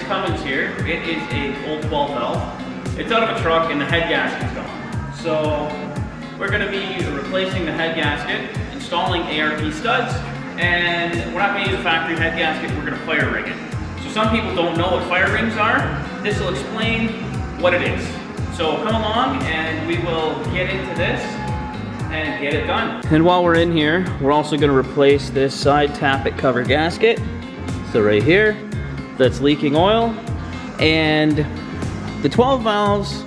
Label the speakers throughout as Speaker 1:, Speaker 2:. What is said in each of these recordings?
Speaker 1: Cummins here. It is a old 12 valve. It's out of a truck and the head gasket's gone. So we're going to be replacing the head gasket, installing ARP studs, and we're not going to use a factory head gasket, we're going to fire ring it. So some people don't know what fire rings are. This will explain what it is. So come along and we will get into this and get it done. And while we're in here, we're also going to replace this side tappet cover gasket. So right here, that's leaking oil. And the 12 valves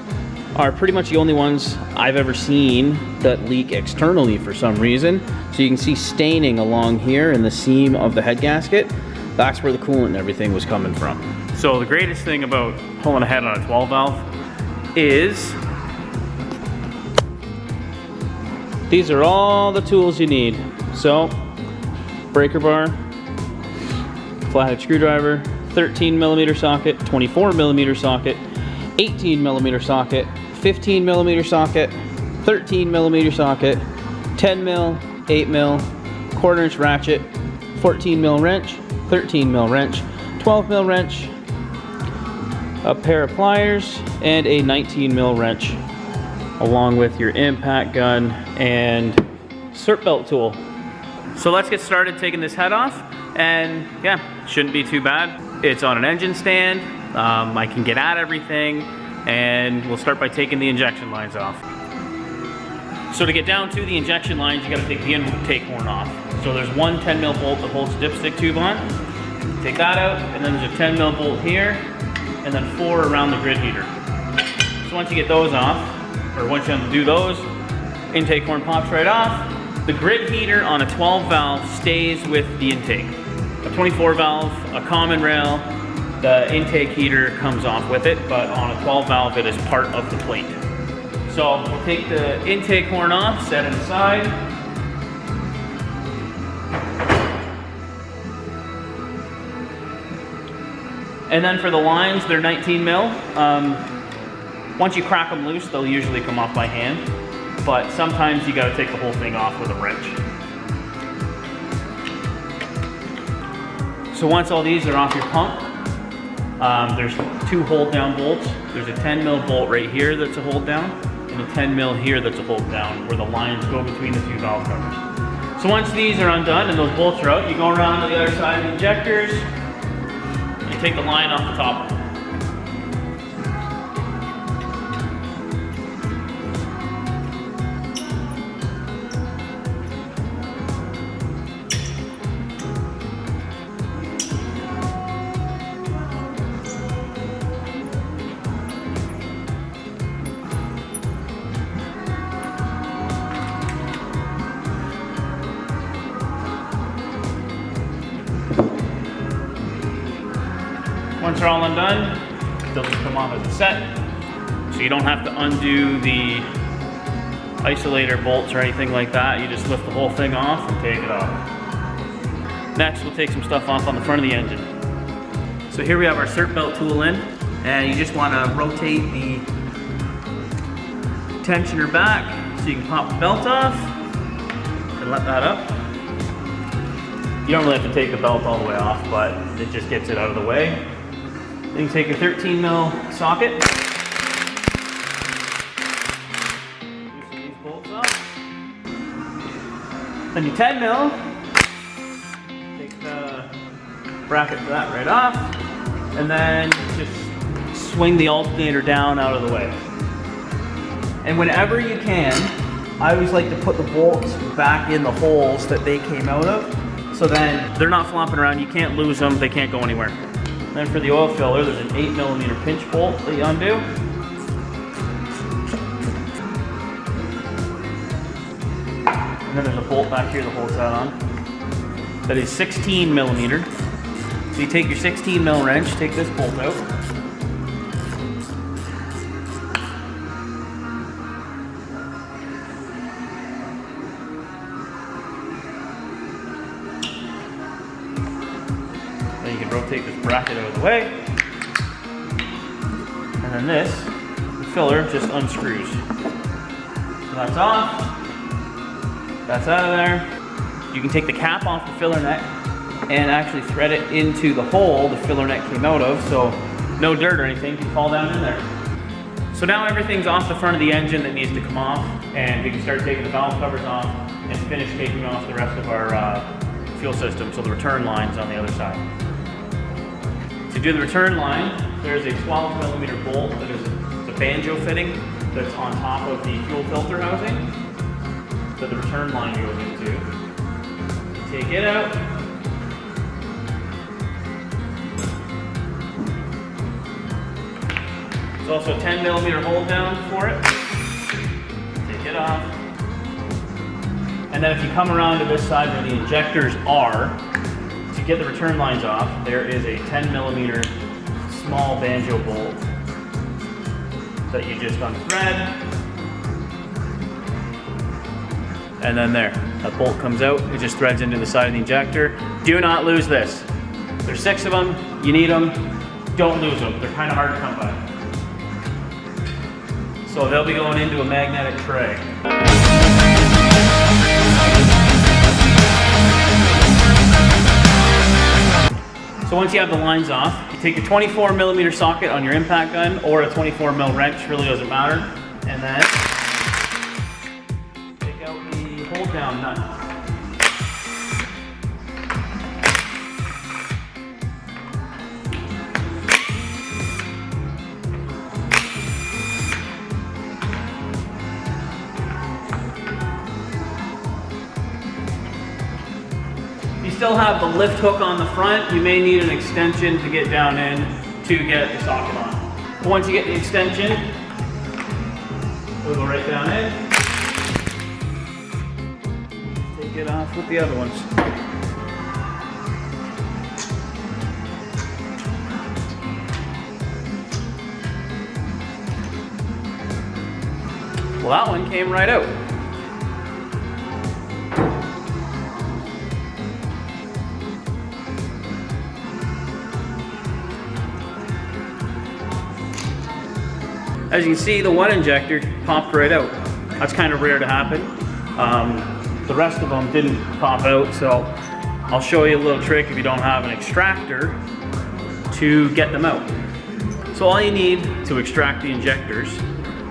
Speaker 1: are pretty much the only ones I've ever seen that leak externally for some reason. So you can see staining along here in the seam of the head gasket. That's where the coolant and everything was coming from. So the greatest thing about pulling a head on a 12 valve is these are all the tools you need. So breaker bar, flathead screwdriver, 13mm socket, 24mm socket, 18mm socket, 15mm socket, 13mm socket, 10mm, 8mm, 1/4 inch ratchet, 14mm wrench, 13mm wrench, 12mm wrench, a pair of pliers, and a 19mm wrench, along with your impact gun and cert belt tool. So let's get started taking this head off, and yeah, shouldn't be too bad. It's on an engine stand. I can get at everything, and we'll start by taking the injection lines off. So to get down to the injection lines, you gotta take the intake horn off. So there's one 10mm bolt that holds the dipstick tube on. Take that out, and then there's a 10mm bolt here, and then 4 around the grid heater. So once you get those off, or once you undo those, intake horn pops right off. The grid heater on a 12 valve stays with the intake. A 24 valve, a common rail, the intake heater comes off with it, but on a 12 valve it is part of the plate. So we'll take the intake horn off, set it aside. And then for the lines, they're 19mm. Once you crack them loose, they'll usually come off by hand, but sometimes you gotta take the whole thing off with a wrench. So once all these are off your pump, there's 2 hold down bolts. There's a 10mm bolt right here that's a hold down, and a 10mm here that's a hold down, where the lines go between the 2 valve covers. So once these are undone and those bolts are out, you go around to the other side of the injectors, and take the line off the top. Once they're all undone, they'll just come off as a set. So you don't have to undo the isolator bolts or anything like that. You just lift the whole thing off and take it off. Next, we'll take some stuff off on the front of the engine. So here we have our cert belt tool in, and you just want to rotate the tensioner back so you can pop the belt off and let that up. You don't really have to take the belt all the way off, but it just gets it out of the way. Then you take your 13mm socket, loosen these bolts up. Then your 10mm, take the bracket for that right off, and then just swing the alternator down out of the way. And whenever you can, I always like to put the bolts back in the holes that they came out of, so then they're not flopping around, you can't lose them, they can't go anywhere. Then for the oil filler, there's an 8mm pinch bolt that you undo. And then there's a bolt back here that holds that on. That is 16mm. So you take your 16mm wrench, take this bolt out. Then you can rotate this bracket out of the way. And then this, the filler just unscrews. So that's off. That's out of there. You can take the cap off the filler neck and actually thread it into the hole the filler neck came out of. So no dirt or anything can fall down in there. So now everything's off the front of the engine that needs to come off, and we can start taking the valve covers off and finish taking off the rest of our fuel system, so the return line's on the other side. To do the return line, there's a 12mm bolt that is the banjo fitting that's on top of the fuel filter housing that the return line goes into. You take it out. There's also a 10mm hold down for it. Take it off. And then if you come around to this side where the injectors are, to get the return lines off, there is a 10mm small banjo bolt that you just unthread. And then there, that bolt comes out, it just threads into the side of the injector. Do not lose this. There's 6 of them, you need them, don't lose them. They're kind of hard to come by. So they'll be going into a magnetic tray. So once you have the lines off, you take your 24mm socket on your impact gun or a 24mm wrench, really doesn't matter. And then take out the hold down nut. Still have the lift hook on the front. You may need an extension to get down in to get the socket on. But once you get the extension, we'll go right down in. Take it off with the other ones. Well, that one came right out. As you can see, the one injector popped right out. That's kind of rare to happen. The rest of them didn't pop out, so I'll show you a little trick if you don't have an extractor to get them out. So all you need to extract the injectors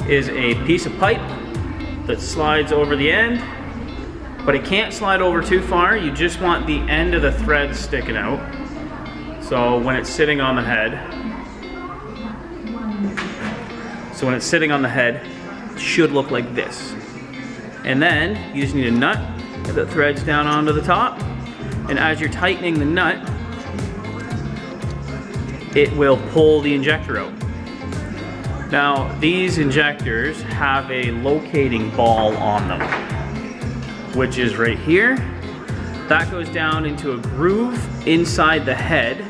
Speaker 1: is a piece of pipe that slides over the end, but it can't slide over too far. You just want the end of the thread sticking out. So when it's sitting on the head, it should look like this. And then you just need a nut that threads down onto the top. And as you're tightening the nut, it will pull the injector out. Now, these injectors have a locating ball on them, which is right here. That goes down into a groove inside the head.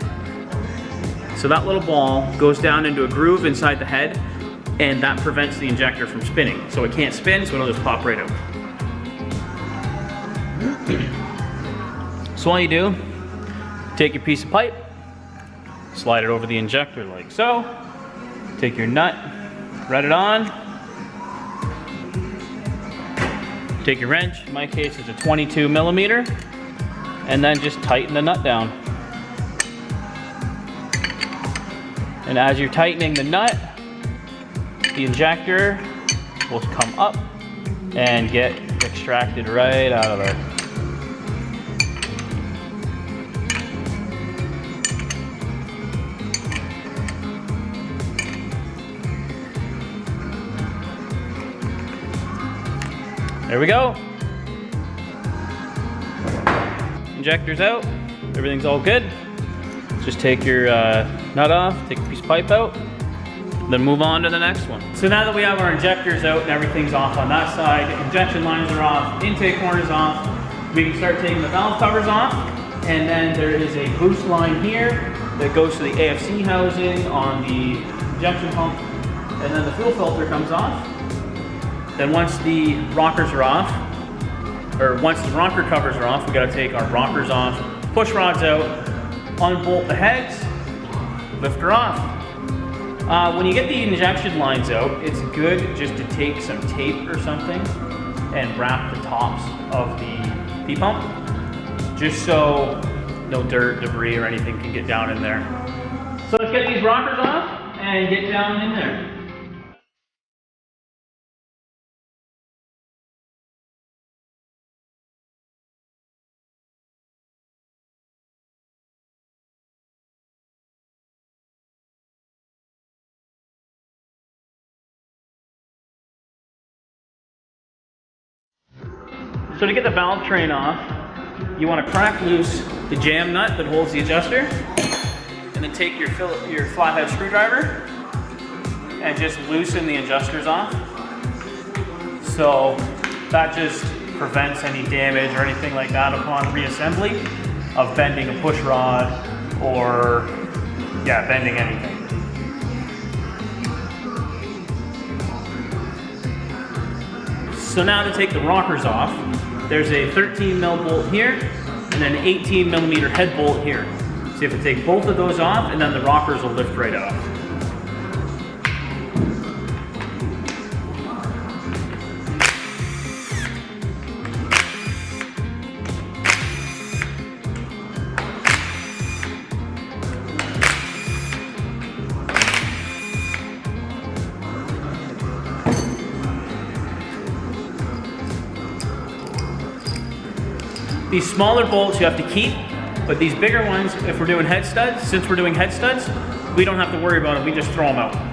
Speaker 1: So that little ball goes down into a groove inside the head, and that prevents the injector from spinning. So it can't spin, so it'll just pop right out. So all you do, take your piece of pipe, slide it over the injector like so, take your nut, thread it on, take your wrench, in my case it's a 22mm, and then just tighten the nut down. And as you're tightening the nut, the injector will come up and get extracted right out of there. There we go. Injector's out. Everything's all good. Just take your nut off, take a piece of pipe out, then move on to the next one. So now that we have our injectors out and everything's off on that side, injection lines are off, intake horn is off, we can start taking the valve covers off, and then there is a boost line here that goes to the AFC housing on the injection pump, and then the fuel filter comes off. Then once the rockers are off, or once the rocker covers are off, we gotta take our rockers off, push rods out, unbolt the heads, lift her off. When you get the injection lines out, it's good just to take some tape or something and wrap the tops of the P-pump, just so no dirt, debris, or anything can get down in there. So let's get these rockers off and get down in there. So to get the valve train off, you want to crack loose the jam nut that holds the adjuster, and then take your flathead screwdriver and just loosen the adjusters off. So that just prevents any damage or anything like that upon reassembly of bending a push rod or bending anything. So now to take the rockers off, there's a 13 mil bolt here and an 18 millimeter head bolt here. So you have to take both of those off and then the rockers will lift right off. These smaller bolts you have to keep, but these bigger ones, if we're doing head studs, since we're doing head studs, we don't have to worry about it, we just throw them out.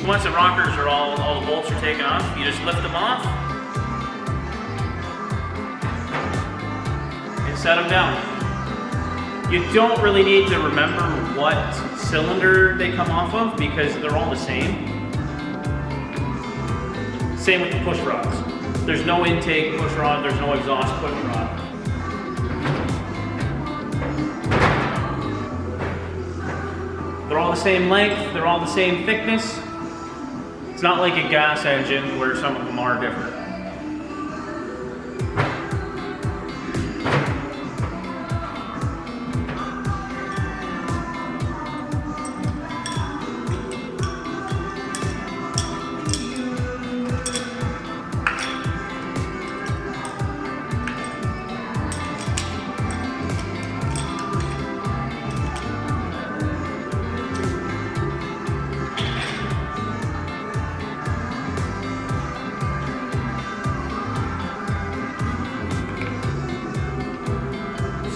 Speaker 1: Once the rockers are all the bolts are taken off, you just lift them off and set them down. You don't really need to remember what cylinder they come off of because they're all the same. Same with the push rods. There's no intake push rod, there's no exhaust push rod. They're all the same length, they're all the same thickness. It's not like a gas engine where some of them are different.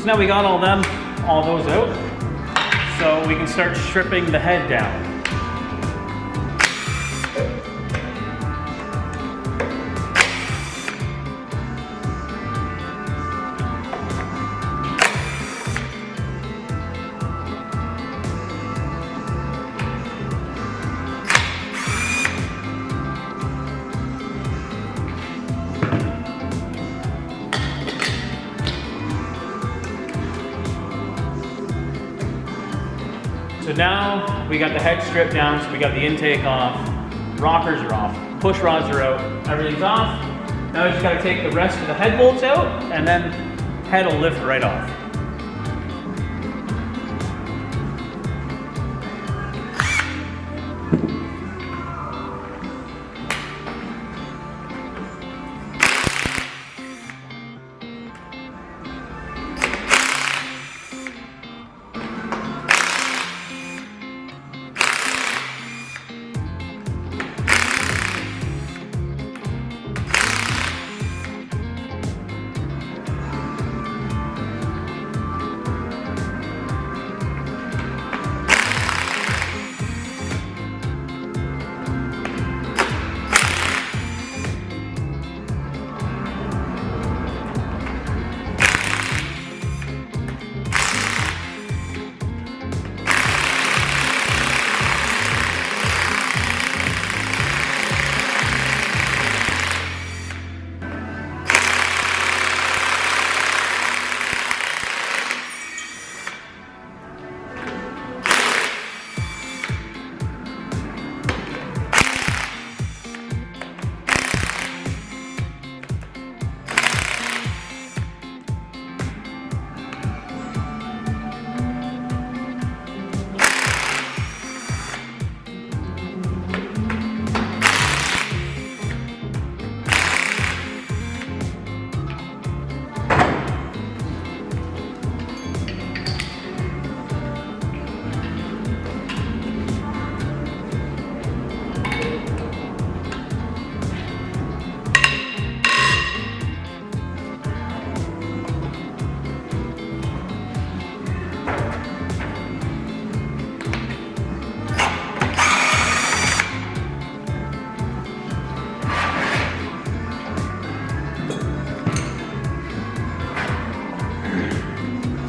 Speaker 1: Now we got all those out, so we can start stripping the head down. So now we got the head stripped down, so we got the intake off, rockers are off, push rods are out, everything's off. Now we just gotta take the rest of the head bolts out and then head will lift right off.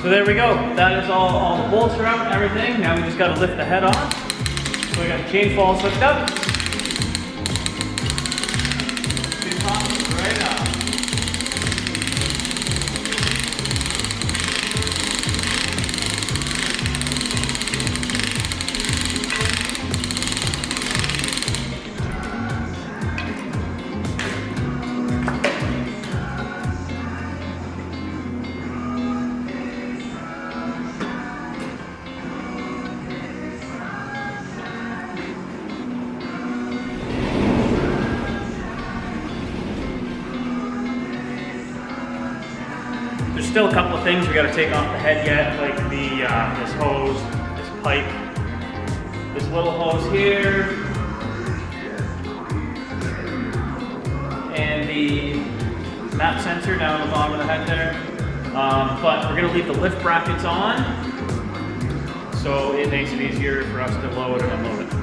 Speaker 1: So there we go. That is all the bolts are out and everything. Now we just got to lift the head off. So we got the chain falls hooked up. Two pops right off. There's still a couple of things we got to take off the head yet, like the this hose, this pipe, this little hose here, and the map sensor down on the bottom of the head there. But we're going to leave the lift brackets on, so it makes it easier for us to load and unload it.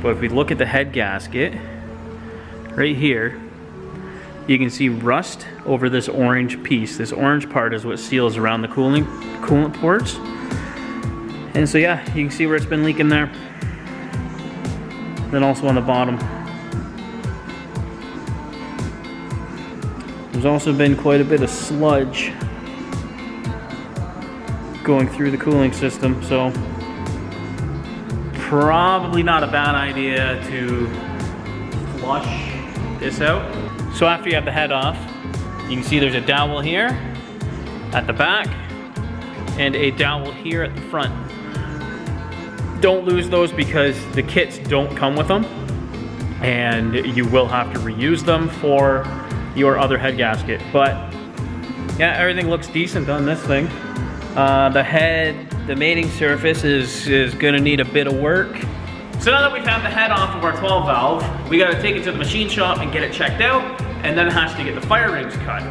Speaker 1: But if we look at the head gasket, right here, you can see rust over this orange piece. This orange part is what seals around the coolant ports. And so yeah, you can see where it's been leaking there. Then also on the bottom. There's also been quite a bit of sludge going through the cooling system, so probably not a bad idea to flush this out. So after you have the head off, you can see there's a dowel here at the back and a dowel here at the front. Don't lose those because the kits don't come with them and you will have to reuse them for your other head gasket. But yeah, everything looks decent on this thing. The head, the mating surface is gonna need a bit of work. So now that we've had the head off of our 12 valve, we gotta take it to the machine shop and get it checked out, and then it has to get the fire rings cut.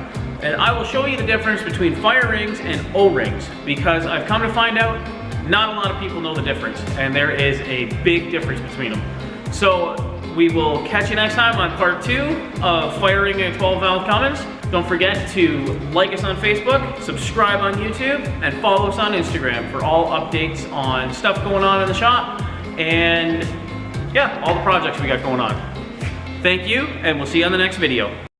Speaker 1: And I will show you the difference between fire rings and O-rings, because I've come to find out not a lot of people know the difference, and there is a big difference between them. So we will catch you next time on part 2 of firing a 12 valve Cummins. Don't forget to like us on Facebook, subscribe on YouTube, and follow us on Instagram for all updates on stuff going on in the shop and yeah, all the projects we got going on. Thank you, and we'll see you on the next video.